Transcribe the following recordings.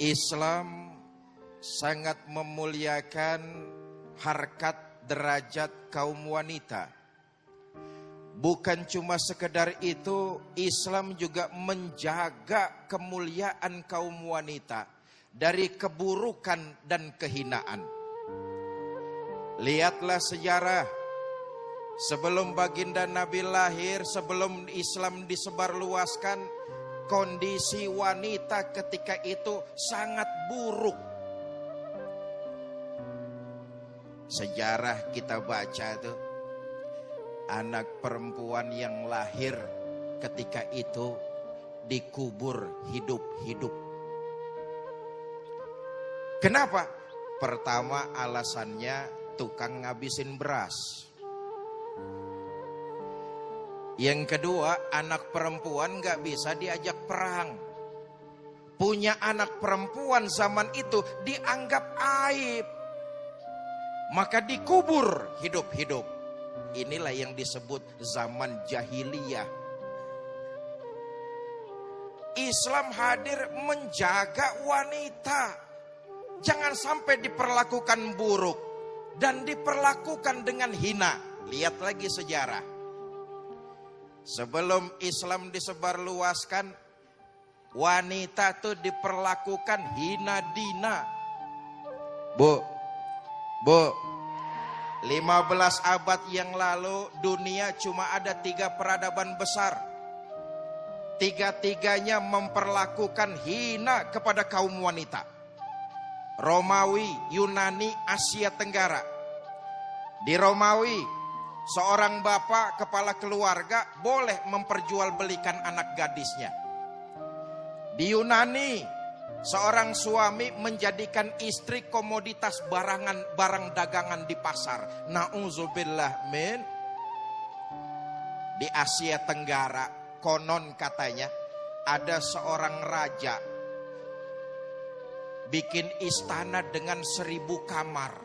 Islam sangat memuliakan harkat derajat kaum wanita. Bukan cuma sekedar itu, Islam juga menjaga kemuliaan kaum wanita dari keburukan dan kehinaan. Lihatlah sejarah. Sebelum baginda Nabi lahir, sebelum Islam disebarluaskan, kondisi wanita ketika itu sangat buruk. Sejarah kita baca tuh, anak perempuan yang lahir ketika itu dikubur hidup-hidup. Kenapa? Pertama alasannya tukang ngabisin beras. Yang kedua, anak perempuan gak bisa diajak perang. Punya anak perempuan zaman itu dianggap aib. Maka dikubur hidup-hidup. Inilah yang disebut zaman jahiliyah. Islam hadir menjaga wanita. Jangan sampai diperlakukan buruk dan diperlakukan dengan hina. Lihat lagi sejarah. Sebelum Islam disebarluaskan, wanita tuh diperlakukan hina dina. Bu, 15 abad yang lalu dunia cuma ada 3 peradaban besar. Tiga-tiganya memperlakukan hina kepada kaum wanita. Romawi, Yunani, Asia Tenggara. Di Romawi, seorang bapak kepala keluarga boleh memperjualbelikan anak gadisnya. Di Yunani, seorang suami menjadikan istri komoditas barang dagangan di pasar. Na'udzubillah min. Di Asia Tenggara, konon katanya ada seorang raja bikin istana dengan 1000 kamar.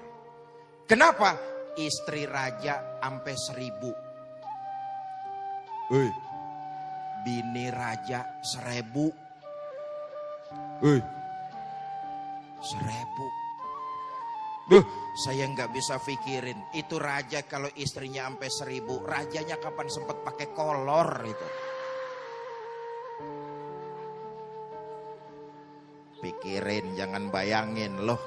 Kenapa? Istri raja sampai 1000. Bini raja 1000. 1000. Saya nggak bisa pikirin. Itu raja kalau istrinya sampai 1000. Rajanya kapan sempat pakai kolor itu? Pikirin, jangan bayangin loh.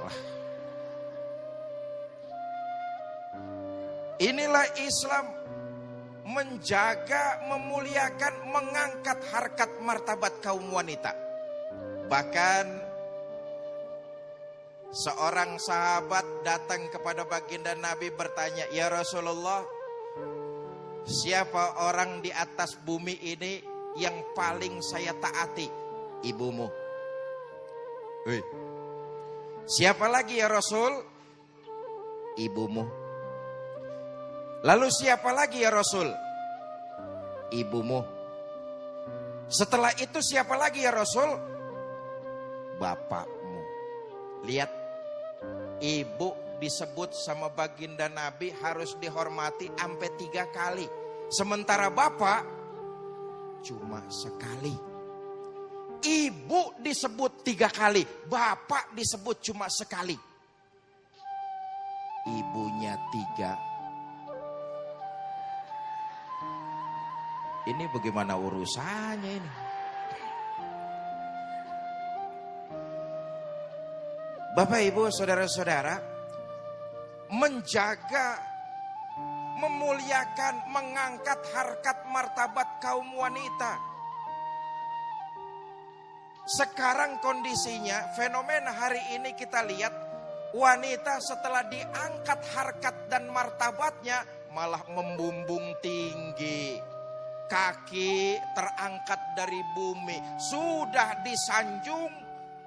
Inilah Islam menjaga, memuliakan, mengangkat harkat martabat kaum wanita. Bahkan seorang sahabat datang kepada baginda Nabi bertanya, "Ya Rasulullah, siapa orang di atas bumi ini yang paling saya taati?" "Ibumu." "Siapa lagi ya Rasul?" "Ibumu." "Lalu siapa lagi ya Rasul?" "Ibumu." "Setelah itu siapa lagi ya Rasul?" "Bapakmu." Lihat, ibu disebut sama baginda Nabi harus dihormati sampai 3 kali. Sementara bapak cuma sekali. Ibu disebut 3 kali, bapak disebut cuma sekali. Ibunya 3. Ini bagaimana urusannya ini? Bapak, Ibu, saudara-saudara, menjaga, memuliakan, mengangkat harkat martabat kaum wanita. Sekarang kondisinya, fenomena hari ini kita lihat, wanita setelah diangkat harkat dan martabatnya malah membumbung tinggi. Kaki terangkat dari bumi, sudah disanjung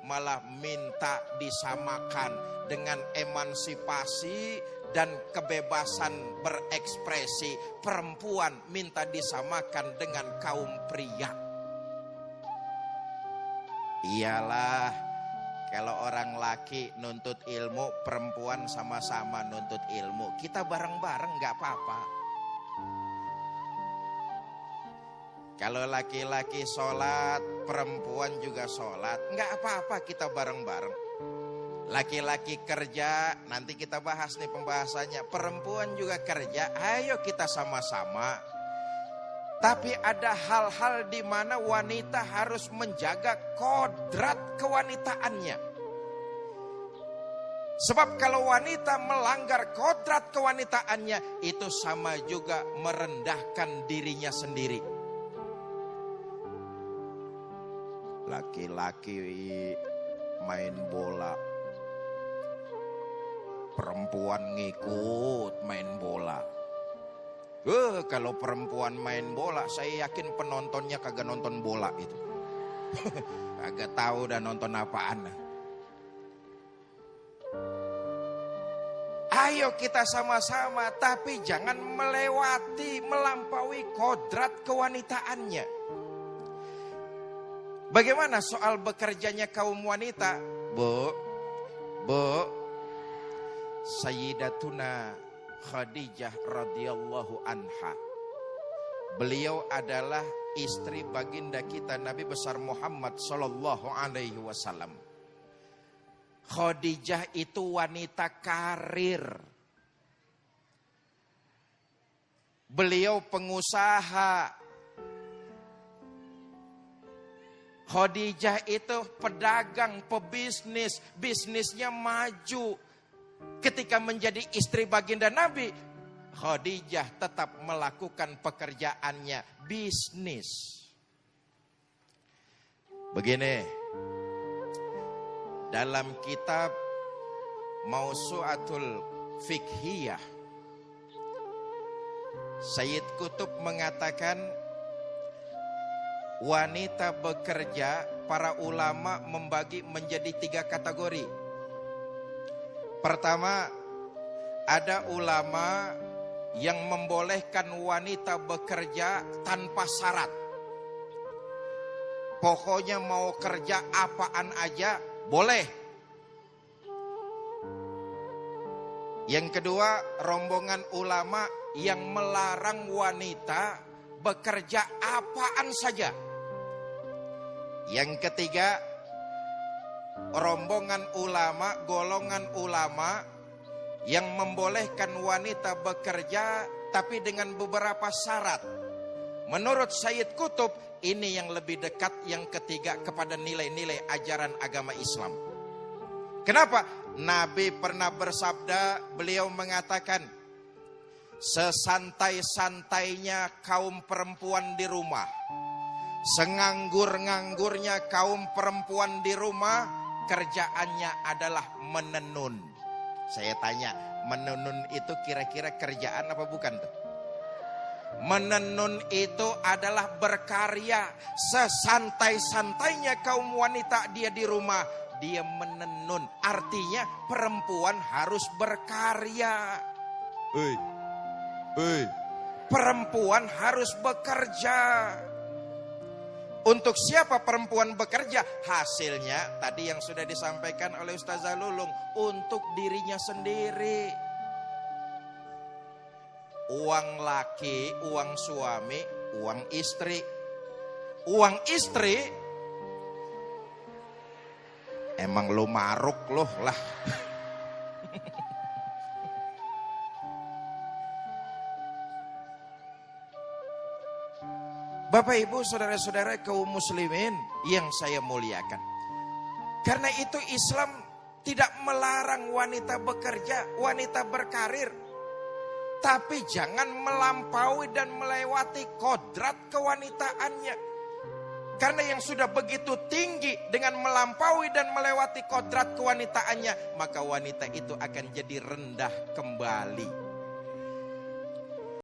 malah minta disamakan dengan emansipasi dan kebebasan berekspresi. Perempuan minta disamakan dengan kaum pria. Iyalah, kalau orang laki nuntut ilmu, perempuan sama-sama nuntut ilmu. Kita bareng-bareng gak apa-apa. Kalau laki-laki sholat, perempuan juga sholat, nggak apa-apa kita bareng-bareng. Laki-laki kerja, nanti kita bahas nih pembahasannya. Perempuan juga kerja, ayo kita sama-sama. Tapi ada hal-hal di mana wanita harus menjaga kodrat kewanitaannya. Sebab kalau wanita melanggar kodrat kewanitaannya, itu sama juga merendahkan dirinya sendiri. Laki-laki main bola, perempuan ngikut main bola. Kalau perempuan main bola, saya yakin penontonnya kagak nonton bola itu. Kagak tahu dan nonton apaan. Ayo kita sama-sama, tapi jangan melampaui kodrat kewanitaannya. Bagaimana soal bekerjanya kaum wanita? Bu, Sayyidatuna Khadijah radhiyallahu anha. Beliau adalah istri baginda kita Nabi besar Muhammad sallallahu alaihi wasallam. Khadijah itu wanita karir. Beliau pengusaha. Khadijah itu pedagang, pebisnis, bisnisnya maju. Ketika menjadi istri baginda Nabi, Khadijah tetap melakukan pekerjaannya, bisnis. Begini, dalam kitab Mausu'atul Fiqhiyah, Sayyid Qutb mengatakan wanita bekerja, para ulama membagi menjadi 3 kategori. Pertama, ada ulama yang membolehkan wanita bekerja tanpa syarat. Pokoknya mau kerja apaan aja boleh. Yang kedua, rombongan ulama yang melarang wanita bekerja apaan saja. Yang ketiga, rombongan ulama, golongan ulama yang membolehkan wanita bekerja tapi dengan beberapa syarat. Menurut Sayyid Qutb, ini yang lebih dekat, yang ketiga, kepada nilai-nilai ajaran agama Islam. Kenapa? Nabi pernah bersabda, beliau mengatakan, sesantai-santainya kaum perempuan di rumah, senganggur-nganggurnya kaum perempuan di rumah, kerjaannya adalah menenun. Saya tanya, menenun itu kira-kira kerjaan apa bukan tuh? Menenun itu adalah berkarya. Sesantai-santainya kaum wanita dia di rumah, dia menenun. Artinya perempuan harus berkarya. Perempuan harus bekerja. Untuk siapa perempuan bekerja? Hasilnya tadi yang sudah disampaikan oleh Ustazah Lulung, untuk dirinya sendiri. Uang laki, uang suami, uang istri. Uang istri, emang lu maruk loh lah. Bapak Ibu saudara-saudara kaum muslimin yang saya muliakan. Karena itu Islam tidak melarang wanita bekerja, wanita berkarir. Tapi jangan melampaui dan melewati kodrat kewanitaannya. Karena yang sudah begitu tinggi dengan melampaui dan melewati kodrat kewanitaannya, maka wanita itu akan jadi rendah kembali.